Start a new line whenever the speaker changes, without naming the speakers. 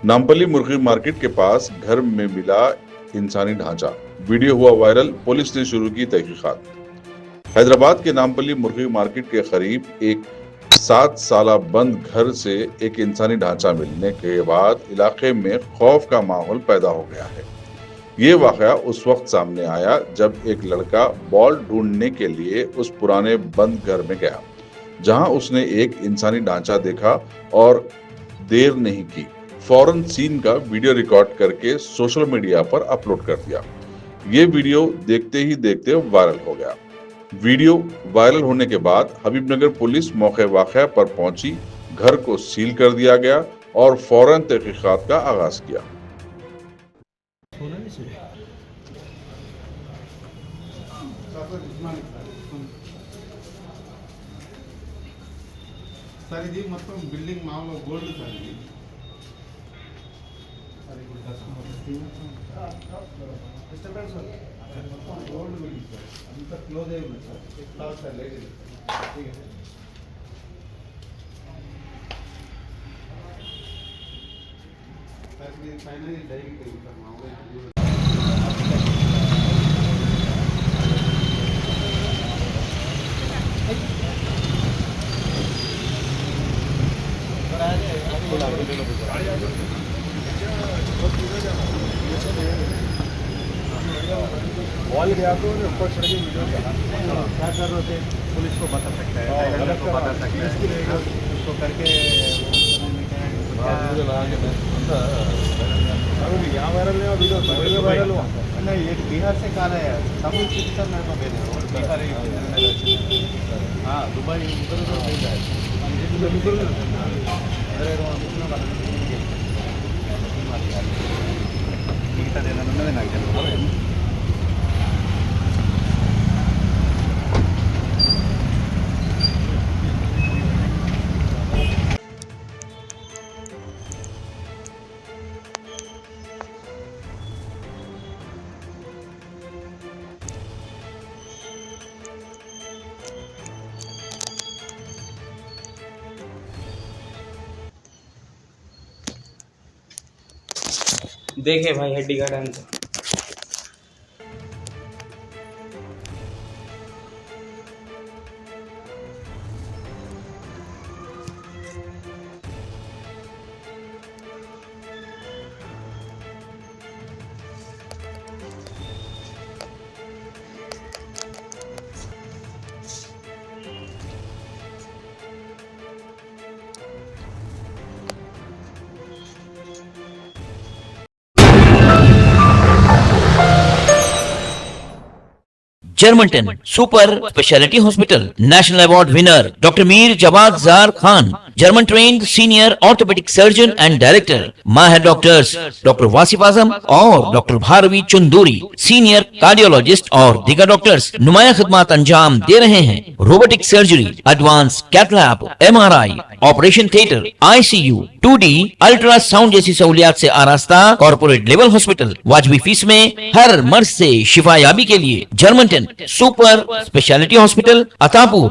नामपल्ली मुर्गी मार्केट के पास घर में मिला इंसानी ढांचा, वीडियो हुआ वायरल, पुलिस ने शुरू की तहकीकात। हैदराबाद के नामपल्ली मुर्गी मार्केट के करीब एक 7 साला बंद घर से एक इंसानी ढांचा मिलने के बाद इलाके में खौफ का माहौल पैदा हो गया है। ये वाकया उस वक्त सामने आया जब एक लड़का बॉल ढूंढने के लिए उस पुराने बंद घर में गया, जहां उसने एक इंसानी ढांचा देखा और देर नहीं की, फौरन सीन का वीडियो रिकॉर्ड करके सोशल मीडिया पर अपलोड कर दिया। ये वीडियो देखते ही देखते वायरल हो गया। वीडियो वायरल होने के बाद हबीबनगर पुलिस मौके वाक़या पर पहुंची, घर को सील कर दिया गया और फौरन तहकीकात का आगाज किया।
సార్ ఇది మొత్తం బిల్డింగ్ మామూలుగా గోల్డ్ సార్ ఇది డిస్టర్బెన్స్ మొత్తం గోల్డ్ బిల్డింగ్ సార్ అంత క్లోజ్ అయి ఉంది సార్ సార్ లేదు సార్ ఇది పైన డైరెక్ట్ సార్ మామూలుగా
बॉल गया तो ऊपर चढ़ के वीडियो चला, क्या कर रहे थे पुलिस को बता सकता है, टाइगर को बता सकता है, उसको करके यहाँ वायरल नहीं हुआ वीडियो वायरल हुआ नहीं। एक बिहार से कहा है तमिल पिक्चर मेरे को भेजे और बिहार हाँ दुबई उधर भेजा है।
देखे भाई हड्डी का dance.
Germanten super speciality hospital national award winner doctor Mir Jawad Zar Khan, German trained senior orthopaedic surgeon and director, माहिर डॉक्टर्स डॉक्टर वासिफ आजम और doctor Bharavi Chanduri, senior cardiologist और दीगर डॉक्टर्स नुमाया खिदमत अंजाम दे रहे हैं। Robotic surgery, advance cath lab, MRI, operation theatre, ICU, 2D ultrasound जैसी सहूलियात से आरास्ता कॉर्पोरेट लेवल हॉस्पिटल, वाजबी फीस में हर मर्ज से शिफायाबी के लिए Germanton super speciality hospital, Attapur.